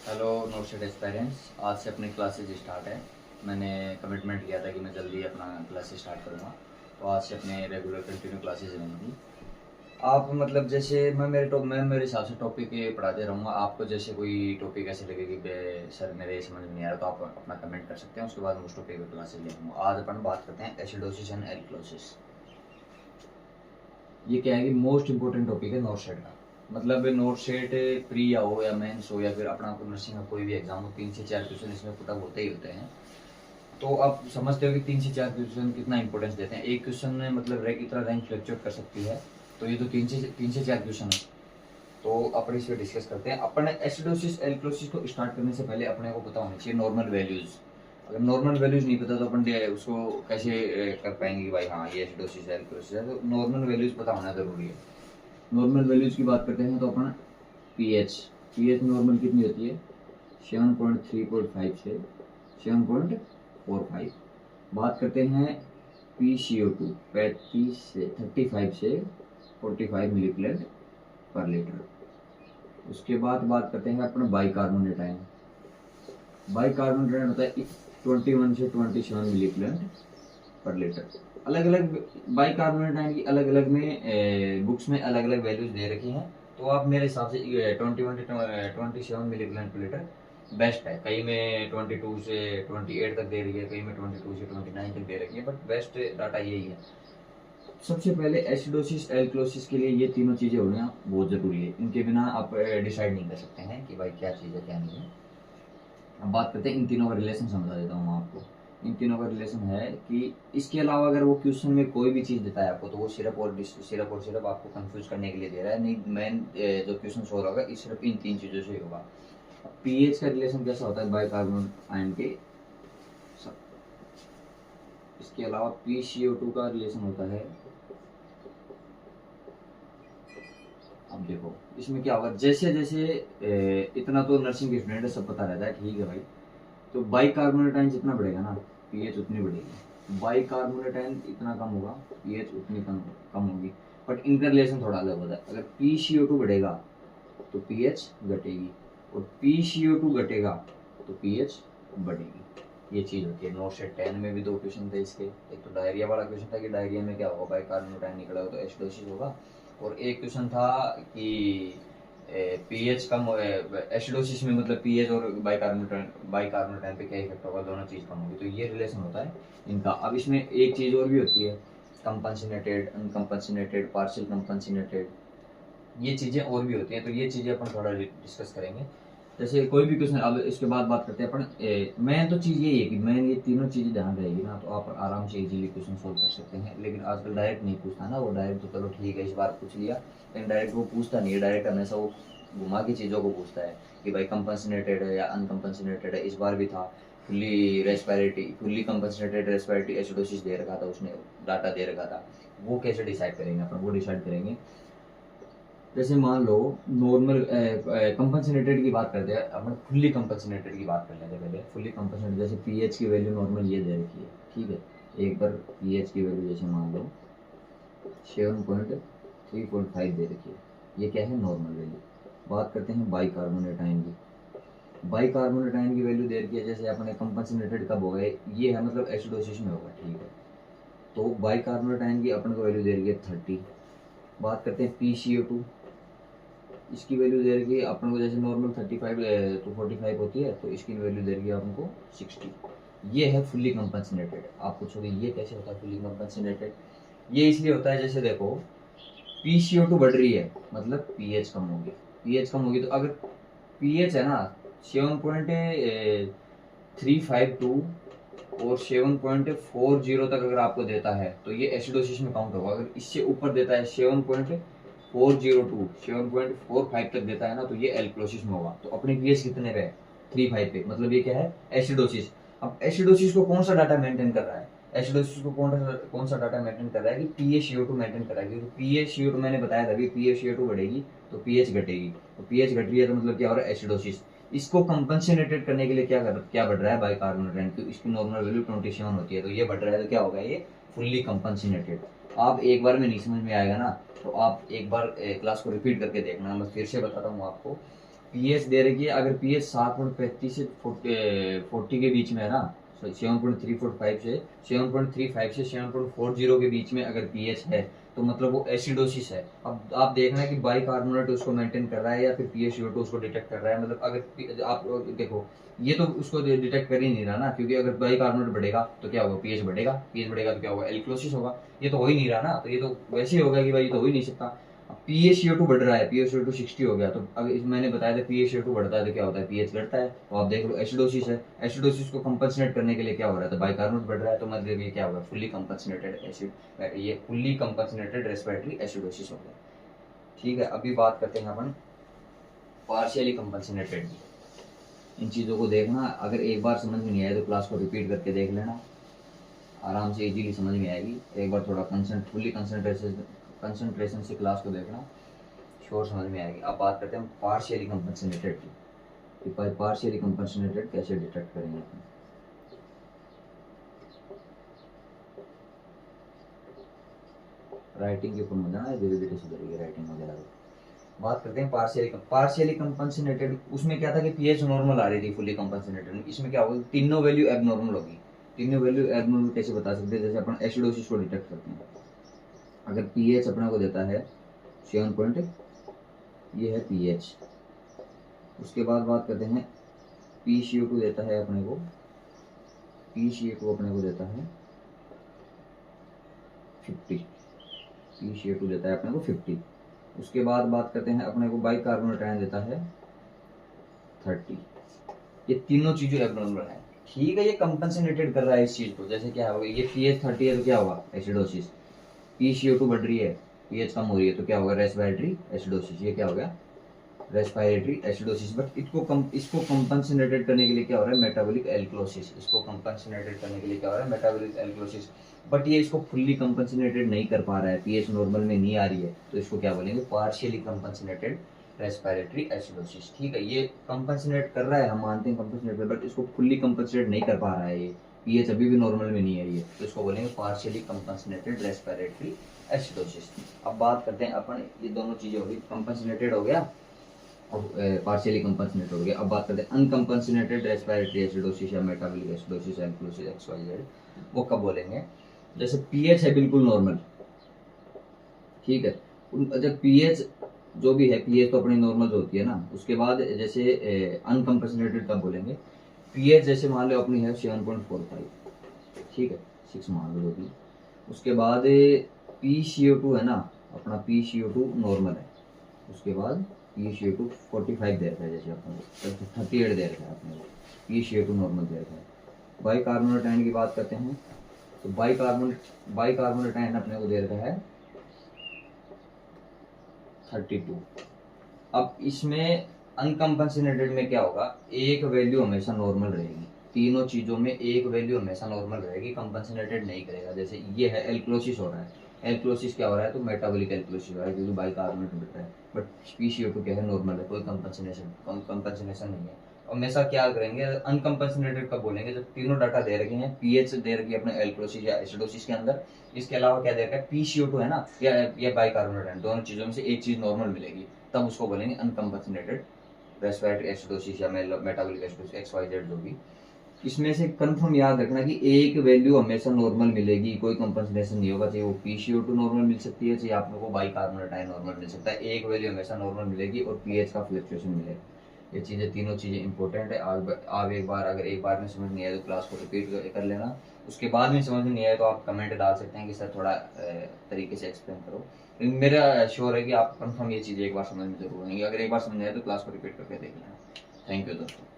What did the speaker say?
Hello नोस्टेड aspirants. आज से अपनी क्लासेज स्टार्ट है। मैंने कमिटमेंट किया था कि मैं जल्दी अपना क्लासेज स्टार्ट करूँगा, तो आज से अपने रेगुलर कंटिन्यू क्लासेज रहेंगी। आप मतलब जैसे मैं मेरे हिसाब से टॉपिक पढ़ाते रहूँगा। आपको जैसे कोई टॉपिक ऐसे लगे कि सर मेरे समझ में नहीं आ रहा, तो आप अपना कमेंट कर सकते हैं। उसके बाद मैं उस टॉपिक पर क्लासेज ले लूँगा। आज अपन बात करते हैं एसिडोसिस एंड एल्कलोसिस। ये क्या है कि मोस्ट इंपॉर्टेंट टॉपिक है नोट सेट का। मतलब नोट सेट प्री या हो या मेंस हो या फिर अपना आपको नर्सिंग का कोई भी एग्जाम हो, 3 से 4 क्वेश्चन इसमें पुटअप होते ही होते हैं। तो आप समझते हो कि 3 से 4 क्वेश्चन कितना इंपॉर्टेंस देते हैं। एक क्वेश्चन में मतलब रैंक इतना रैंक फ्लक्चुएट कर सकती है। तो ये तो 3 से 4 क्वेश्चन है। तो अपन इस पर डिस्कस करते हैं। अपन एसिडोसिस एल्कलोसिस को स्टार्ट करने से पहले अपने को पता होना चाहिए नॉर्मल वैल्यूज। अगर नॉर्मल वैल्यूज नहीं पता तो अपन उसको कैसे कर पाएंगे कि भाई हाँ ये एसिडोसिस एल्कलोसिस है। तो नॉर्मल वैल्यूज पता होना जरूरी है। नॉर्मल वैल्यूज की बात करते हैं तो अपन पीएच पीएच नॉर्मल कितनी होती है 7.3.5 से 7.45। बात करते हैं PCO2 35 से 45 पर लीटर। उसके बाद बात करते हैं अपना बाइकार्बोनेट बाइकार्बोनेट होता है 21 से 27 मिलीप्लेंट पर लीटर। अलग अलग बाइकार्बोनेट की अलग अलग में बुक्स में अलग अलग वैल्यूज दे रखी हैं। तो आप मेरे हिसाब से 21 से 27 मिलीग्राम पर लीटर बेस्ट है। कहीं में 22 से 28 तक दे रही है, कहीं में 22 से 29 तक दे रखी है, बट बेस्ट डाटा यही है। सबसे पहले एसिडोसिस एल्कलोसिस के लिए ये तीनों चीज़ें होना बहुत ज़रूरी है। इनके बिना आप डिसाइड नहीं कर सकते हैं कि भाई क्या चीज़ है क्या नहीं है। अब बात करते हैं इन तीनों का रिलेशन, समझा देता हूँ आपको। इन तीनों का रिलेशन है कि इसके अलावा अगर वो क्वेश्चन में कोई भी चीज़ देता है आपको, तो वो सिर्फ आपको कंफ्यूज करने के लिए दे रहा है। नहीं, मेन जो क्वेश्चन हो रहा होगा इस सिर्फ इन तीन चीज़ों से ही होगा। पीएच का रिलेशन कैसा होता है बाइकार्बोनेट आयन के साथ। इसके अलावा PCO2 का रिलेशन होता है। अब देखो इसमें क्या होगा, जैसे जैसे इतना तो नर्सिंग के स्टूडेंट है, सब पता रहता है, ठीक है भाई। तो बाइकार्बोनेट आयन जितना बढ़ेगा ना, पीएच उतनी बढ़ेगी। बाइकार्बोनेट आयन इतना कम होगा, पीएच उतनी कम कम होगी। बट इनका रिलेशन थोड़ा अलग होता है। अगर PCO2 बढ़ेगा तो पीएच घटेगी, और PCO2 घटेगा तो पीएच बढ़ेगी। ये चीज़ होती है। नोट सेट 10 में भी दो क्वेश्चन थे इसके। एक तो डायरिया वाला क्वेश्चन था कि डायरिया में क्या होगा, बाइकार्बोनेट आयन निकला हो तो एसिडोसिस होगा। और एक क्वेश्चन था कि पीएच कम एसिडोसिस में मतलब पीएच और बाइकार्बोनेट आयन पे क्या इफेक्ट होगा, दोनों चीज़ कम होगी। तो ये रिलेशन होता है इनका। अब इसमें एक चीज़ और भी होती है, कंपनसिनेटेड, अनकंपनसिनेटेड, पार्शियल कंपनसिनेटेड, ये चीज़ें और भी होती हैं। तो ये चीज़ें अपन थोड़ा डिस्कस करेंगे। जैसे कोई भी क्वेश्चन, अब इसके बाद बात करते हैं अपन। मेन तो चीज़ यही है कि मेन ये तीनों चीज़ें ध्यान रहेगी ना, तो आप आराम से इजीली क्वेश्चन सोल्व कर सकते हैं। लेकिन आजकल डायरेक्ट नहीं पूछता ना, वो डायरेक्ट तो चलो ठीक है इस बार पूछ लिया, लेकिन डायरेक्ट वो पूछता नहीं है। डायरेक्ट हमेशा वो घुमा के चीज़ों को पूछता है कि भाई कंपनसिनेटेड है या अनकंपनसिनेटेड है। इस बार भी था फुल्ली कंपनसेटेड रेस्पिरेटरी एसिडोसिस दे रखा था, उसने डाटा दे रखा था। वो कैसे डिसाइड करेंगे अपन, वो डिसाइड करेंगे। जैसे मान लो नॉर्मल कंपनसेटेड की बात करते हैं अपन, फुल्ली कंपनसेटेड की बात कर लेते हैं पहले। फुल्ली कंपनसेटेड जैसे पीएच की वैल्यू नॉर्मल ये दे रखी है, ठीक है। एक बार पीएच की वैल्यू जैसे मान लो 7.3.5 दे रखी है, ये क्या है नॉर्मल वैल्यू। बात करते हैं बाइकार्बोनेट आयन की। बाइकार्बोनेट आयन की वैल्यू दे रखी है, जैसे अपने कंपनसेटेड कब होगा, ये है मतलब एसिडोसिस में होगा, ठीक है। तो बाइकार्बोनेट आयन की अपन को वैल्यू दे रखी है 30। बात करते हैं PCO2, इसकी वैल्यू दे रखी है अपन को, जैसे नॉर्मल 35 तो 45 होती है, तो इसकी वैल्यू दे रखी है अपन को 60। ये है फुल्ली कंपनसेटेड। आप पूछोगे ये कैसे होता है फुल्ली कंपनसेटेड। ये इसलिए होता है, जैसे देखो PCO2 बढ़ रही है मतलब पीएच कम होगी। पीएच कम होगी तो अगर पीएच है ना 7.352 और 7.40 तक अगर आपको देता है तो ये एसिडोसिस में काउंट होगा। अगर इससे ऊपर देता है 7.402 7.45 तक देता है ना, तो ये एल्कलोसिस में होगा। तो अपने पीएच कितने पे है 35 पे, मतलब ये क्या है एसिडोसिस। अब एसिडोसिस को कौन सा डाटा मेंटेन कर रहा है, एसिडोसिस को कौन सा डाटा मेंटेन कर रहा है कि PaCO2 मेंटेन कर रहा है। क्योंकि PaCO2 मैंने बताया था कि PaCO2 बढ़ेगी तो पीएच घटेगी। तो पीएच घट रही है तो मतलब क्या हो रहा है एसिडोसिस। इसको कंपनसेटेड करने के लिए क्या बढ़ रहा है बाइकार्बोनेट आयन, तो इसकी नॉर्मल वैल्यू 27 होती है, तो ये बढ़ रहा है तो क्या होगा ये फुल्ली कंपनसेटेड। आप एक बार में नहीं समझ में आएगा ना, तो आप एक बार क्लास को रिपीट करके देखना। मैं फिर से बताता हूँ आपको। पीएच दे रखी है, अगर पीएच 7.35 से 40 के बीच में है ना, 7.345 से 7.35 से 7.40 के बीच में अगर पीएच है तो मतलब वो एसिडोसिस है। अब आप देखना है कि बाइकार्बोनेट उसको मेंटेन कर रहा है या फिर पीएचसीओ2 उसको डिटेक्ट कर रहा है। मतलब अगर आप देखो, ये तो उसको डिटेक्ट कर ही नहीं रहा ना, क्योंकि अगर बाइकार्बोनेट बढ़ेगा तो क्या होगा, पीएच बढ़ेगा, पीएच बढ़ेगा तो क्या होगा, एल्क्लोसिस होगा। ये तो हो ही नहीं रहा ना, तो ये तो वैसे ही होगा कि भाई ये तो हो ही नहीं सकता। पीएचसीओ2 बढ़ रहा है, पीएचसीओ2 60 हो गया, तो अगर मैंने बताया था पीएचसीओ2 बढ़ता है तो क्या होता है, पीएच घटता है। तो आप देख लो एसिडोसिस है, एसिडोसिस को कंपनसेट करने के लिए क्या हो रहा था, बाइकार्बोनेट बढ़ रहा है, तो मतलब ये क्या होगा, फुल्ली कंपनसेटेड एसिड, ये फुल्ली कंपनसेटेड रेस्पिरेटरी एसिडोसिस हो गया। ठीक है, अभी बात करते हैं अपन पार्शियली कंपनसेटेड की। इन चीज़ों को देखना, अगर एक बार समझ में नहीं आए तो क्लास को रिपीट करके देख लेना, आराम से इजीली समझ में आएगी। एक बार थोड़ा फुल्ली कंसंट्रेशन से क्लास को देखना, श्योर समझ में आएगी। अब बात करते हैं पार्शियली कंपनसेटेड की, कि पार्शियली कंपनसेटेड कैसे डिटेक्ट करेंगे अपन। राइटिंग के ऊपर मजा है, धीरे धीरे सुधरेगी राइटिंग वगैरह। बात करते हैं पार्शियली कंपनसेटेड। उसमें क्या था कि पीएच नॉर्मल आ रही थी फुल्ली कंपनसेटेड, इसमें क्या होगा, तीनों वैल्यू एबनॉर्मल होगी। तीनों वैल्यू एबनॉर्मल कैसे बता सकते हैं, जैसे अपन एसिडोसिस को डिटेक्ट करते हैं। अगर पीएच अपने को देता है 7 पॉइंट, ये है पीएच। उसके बाद बात करते हैं पीसीओ2 देता है अपने को, पीसीओ2 अपने को देता है 50, पीसीओ2 देता है अपने को 50। उसके बाद बात करते हैं अपने को बाइकार्बोनेट आयन देता है 30। ये तीनों चीजें एब्नॉर्मल है। ठीक है, ये कंपनसेटेड कर रहा है इस चीज को, जैसे क्या होगा, ये पीएच 30 है तो क्या होगा, एसिडोसिस। पीसीओ2 बढ़ रही है, पीएच कम हो रही है तो क्या होगा, रेस्पिरेटरी एसिडोसिस। ये क्या हो गया, रेस्पिरेटरी एसिडोसिस। बट इसको कंपनसेटेड करने के लिए क्या हो रहा है, मेटाबॉलिक एल्क्लोसिस। इसको कंपनसेटेड करने के लिए क्या हो रहा है, मेटाबॉलिक एल्क्लोसिस। बट ये इसको फुल्ली कंपनसेटेड नहीं कर पा रहा है, पीएच नॉर्मल में नहीं आ रही है, तो इसको क्या बोलेंगे, पार्शियली कंपनसेटेड रेस्पिरेटरी एसिडोसिस। ठीक है, ये कंपनसेट कर रहा है, हम मानते हैं कंपनसेट, बट इसको फुल्ली कंपनसेट नहीं कर पा रहा है, ये पीएच अभी भी नॉर्मल में नहीं आई है, तो इसको बोलेंगे पार्शियली कंपनसेटेड रेस्पिरेटरी एसिडोसिस। अब बात करते हैं अपन, ये दोनों चीजें हो गई, कंपनसेटेड हो गया और पार्शियली कंपनसेटेड हो गया। अब बात करते हैं अनकंपनसेटेड रेस्पिरेटरी एसिडोसिस या मेटाबॉलिक एसिडोसिस, एल्क्लोसिस, XYZ। वो कब बोलेंगे, जैसे पीएच है बिल्कुल नॉर्मल, ठीक है, जब पीएच जो भी है, पीएच तो अपनी नॉर्मल होती है ना, उसके बाद जैसे अनकंपनसेटेड कब बोलेंगे, पीएच जैसे मान लो अपनी है 7.45, ठीक है, 6 मान लो जो भी। उसके बाद पीसीओ2 है ना, अपना पीसीओ2 नॉर्मल है, उसके बाद पीसीओ2 45 दे रखा है, जैसे अपन 38 दे रखा है अपने को, पीसीओ2 नॉर्मल दे रखा है। बाइकार्बोनेट आयन की बात करते हैं, तो बाइकार्बोनेट आयन अपने को दे रखा है 32। अब इसमें अनकंपनसेटेड में क्या होगा, एक वैल्यू हमेशा नॉर्मल रहेगी, तीनों चीजों में एक वैल्यू हमेशा नॉर्मल रहेगी, कंपनसेटेड नहीं करेगा। जैसे ये है एल्क्लोसिस हो रहा है, एल्क्लोसिस क्या हो रहा है, तो मेटाबॉलिक एल्क्लोसिस हो रहा है, क्योंकि बाइकार्बोनेट बढ़ रहा है। बट पीसीओ2 क्या है, नॉर्मल है, कोई कंपनसेशन नहीं है। हमेशा क्या करेंगे, अनकंपनसेटेड कब बोलेंगे, जब तीनों डाटा दे रखे हैं, पीएच दे रखी है अपने एल्क्लोसिस या एसिडोसिस के अंदर, इसके अलावा क्या दे रखा है, पीसीओ2 है ना, या बाइकार्बोनेट है, दोनों चीजों में से एक चीज नॉर्मल मिलेगी, तब उसको बोलेंगे अनकंपनसेटेड रेस्पिरेटरी एसिडोसिस या मेटाबॉलिक एसिडोसिस, XYZ जो भी। इसमें से कंफर्म याद रखना कि एक वैल्यू हमेशा नॉर्मल मिलेगी, कोई कंपनसेशन नहीं होगा, चाहे वो पीसीओ2 नॉर्मल मिल सकती है, चाहे आप लोगों को बाइकार्बोनेट आयन नॉर्मल मिल सकता है, एक वैल्यू हमेशा नॉर्मल मिलेगी और पीएच का फ्लक्चुएशन मिलेगा। ये चीज़ें, तीनों चीज़ें इंपॉर्टेंट है। आप एक बार, अगर एक बार में समझ नहीं आए तो क्लास को रिपीट कर लेना, उसके बाद में समझ नहीं आए तो आप कमेंट डाल सकते हैं कि सर थोड़ा तरीके से एक्सप्लेन करो। मेरा श्योर है कि आप कंफर्म ये चीज़ें एक बार समझ में जरूर आएंगी, अगर एक बार समझ आए तो क्लास को रिपीट करके देख लेना। थैंक यू दोस्तों।